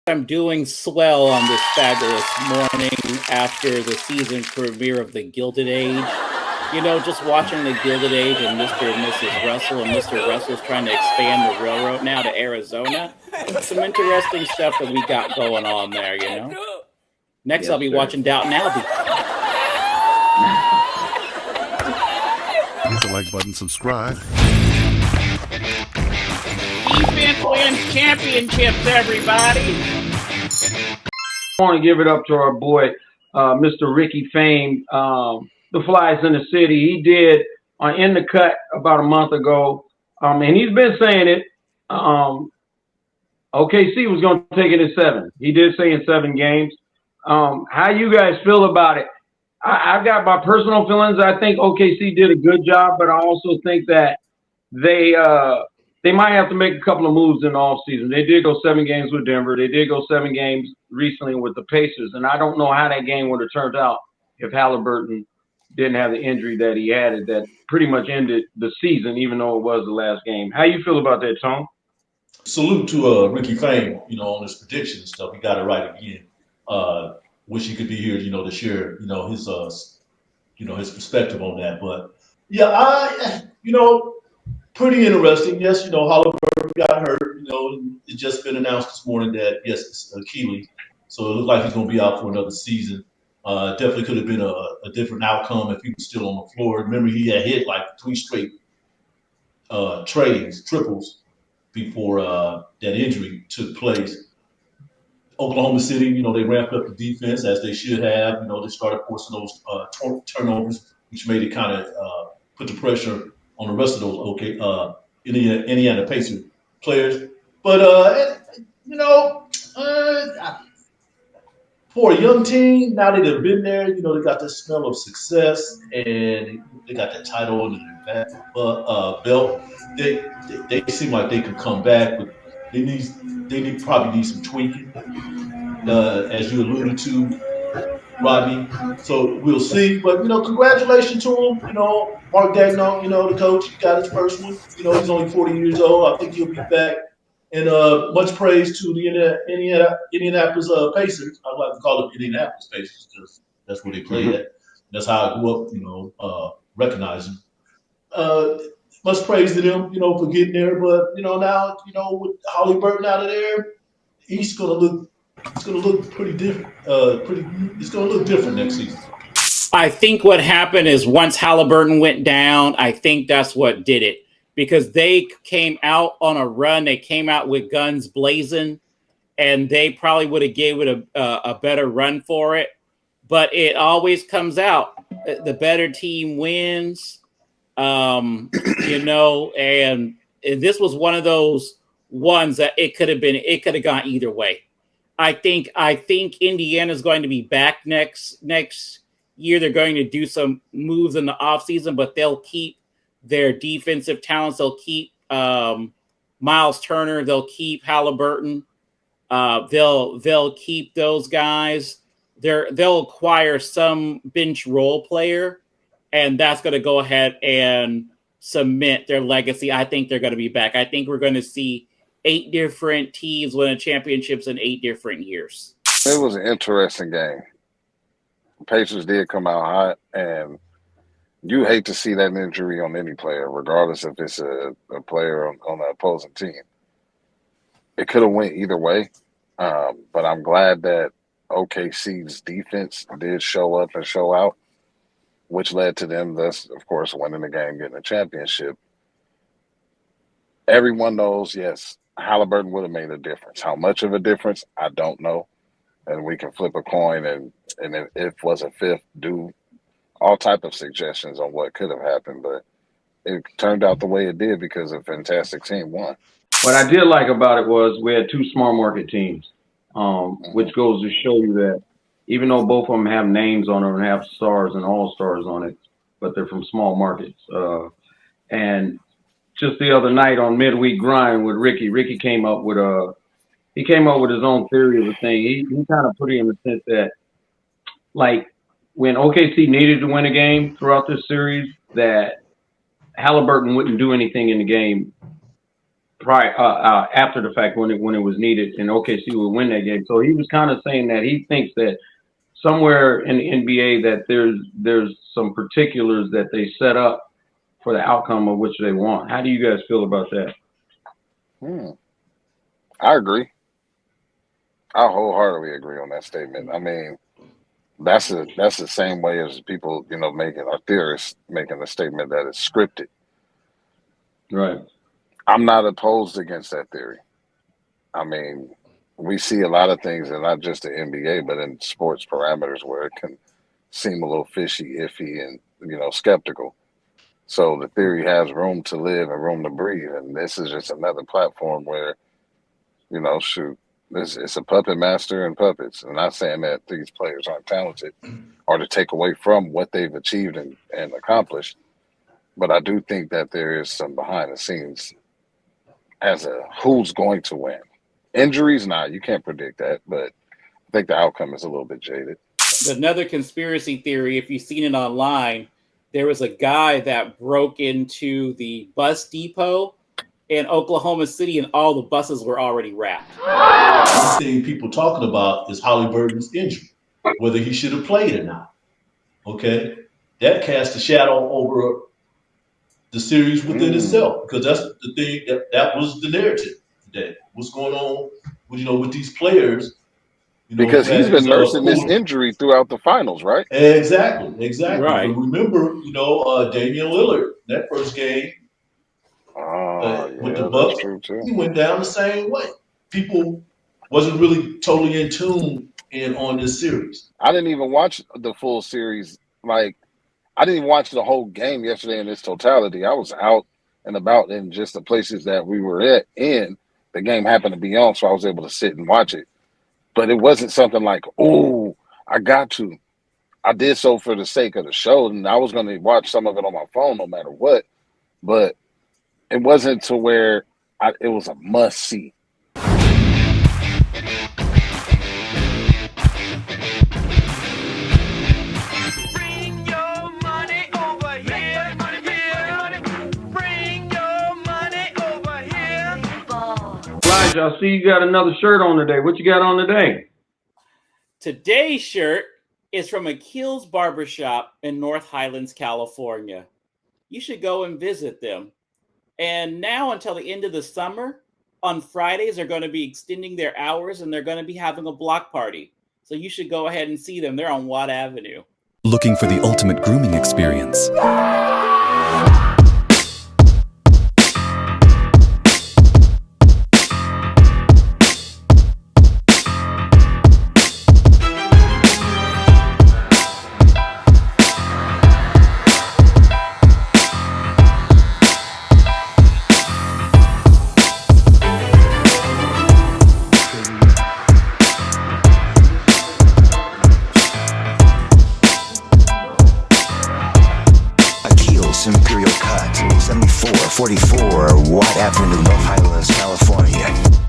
I'm doing swell on this fabulous morning after the season premiere of The Gilded Age. Just watching The Gilded Age and Mr. and Mrs. Russell, and Mr. Russell's trying to expand the railroad now to Arizona. Some interesting stuff that we got going on there. Next, I'll be watching Downton Abbey. Hit the like button, subscribe. Defense wins championships, everybody. I want to give it up to our boy, Mr. Ricky Fame, the Flies in the City. He did In the Cut about a month ago, and he's been saying it. OKC was going to take it in 7. He did say in 7 games. How you guys feel about it? I've got my personal feelings. I think OKC did a good job, but I also think that they might have to make a couple of moves in the offseason. They did go 7 games with Denver. They did go 7 games recently with the Pacers, and I don't know how that game would have turned out if Halliburton didn't have the injury that he had that pretty much ended the season, even though it was the last game. How you feel about that, Tom? Salute to Ricky Fame, on his prediction and stuff. He got it right again. Wish he could be here, to share, his perspective on that. But yeah, pretty interesting. Yes, Halliburton got hurt. It's just been announced this morning that yes, it's Akil, so it looks like he's going to be out for another season. Definitely could have been a different outcome if he was still on the floor. Remember, he had hit like 3 straight triples before that injury took place. Oklahoma City, they ramped up the defense as they should have. They started forcing those turnovers, which made it kind of put the pressure on the rest of those Indiana Pacers players. But for a young team, now that they've been there, they got the smell of success and they got that title under their belt. They seem like they can come back, but they probably need some tweaking, as you alluded to, Rodney. So we'll see. But congratulations to him. Mark Daigneault, the coach, he got his first one. He's only 40 years old. I think he'll be back. And much praise to the Indianapolis Pacers. I like to call them Indianapolis Pacers because that's where they play at. That's how I grew up, recognizing. Much praise to them, for getting there. But now, with Halliburton out of there, it's gonna look pretty different. It's gonna look different next season. I think what happened is once Halliburton went down, I think that's what did it. Because they came out on a run, they came out with guns blazing, and they probably would have gave it a better run for it. But it always comes out. The better team wins, and this was one of those ones that it could have gone either way. I think Indiana's going to be back next year. They're going to do some moves in the offseason, but they'll keep their defensive talents. They'll keep Miles Turner. They'll keep Halliburton. They'll keep those guys. They'll acquire some bench role player, and that's going to go ahead and cement their legacy. I think they're going to be back. I think we're going to see 8 different teams win championships in 8 different years. It was an interesting game. Pacers did come out hot, and you hate to see that injury on any player, regardless if it's a player on the opposing team. It could have went either way, but I'm glad that OKC's defense did show up and show out, which led to them, thus, of course, winning the game, getting a championship. Everyone knows, yes, Halliburton would have made a difference. How much of a difference, I don't know. And we can flip a coin and if it was a fifth, do all type of suggestions on what could have happened, but it turned out the way it did because a fantastic team won. What I did like about it was we had 2 small market teams, which goes to show you that even though both of them have names on them and have stars and all-stars on it, but they're from small markets. And just the other night on Midweek Grind with Ricky came up with his own theory of the thing. He kind of put it in the sense that, like, when OKC needed to win a game throughout this series, that Halliburton wouldn't do anything in the game after the fact when it was needed, and OKC would win that game. So he was kind of saying that he thinks that somewhere in the NBA that there's some particulars that they set up for the outcome of which they want. How do you guys feel about that? I agree. I wholeheartedly agree on that statement. I mean, that's the same way as people, making, or theorists making the statement that it's scripted. Right. I'm not opposed against that theory. I mean, we see a lot of things, and not just the NBA, but in sports parameters where it can seem a little fishy, iffy, and, skeptical. So the theory has room to live and room to breathe. And this is just another platform where, it's a puppet master and puppets. I'm not saying that these players aren't talented or to take away from what they've achieved and accomplished. But I do think that there is some behind the scenes as a who's going to win. Injuries, you can't predict that. But I think the outcome is a little bit jaded. Another conspiracy theory, if you've seen it online, there was a guy that broke into the bus depot in Oklahoma City, and all the buses were already wrapped. One thing people talking about is Halliburton's injury, whether he should have played or not. Okay, that cast a shadow over the series within itself, because that's the thing that was the narrative today. What's going on, with these players? Because he's been nursing this injury throughout the finals, right? Exactly. Right. But remember, Damian Lillard, that first game with the Bucks, he went down the same way. People wasn't really totally in tune on this series. I didn't even watch the full series. I didn't even watch the whole game yesterday in its totality. I was out and about in just the places that we were at, and the game happened to be on, so I was able to sit and watch it. But it wasn't something like, oh, I got to. I did so for the sake of the show, and I was going to watch some of it on my phone no matter what. But it wasn't to where it was a must-see. I see you got another shirt on today. What you got on today? Today's shirt is from Akil's Barbershop in North Highlands, California. You should go and visit them. And now until the end of the summer, on Fridays, they're going to be extending their hours, and they're going to be having a block party. So you should go ahead and see them. They're on Watt Avenue. Looking for the ultimate grooming experience? Imperial Kutz, 7444 Watt Avenue, North Highlands, California.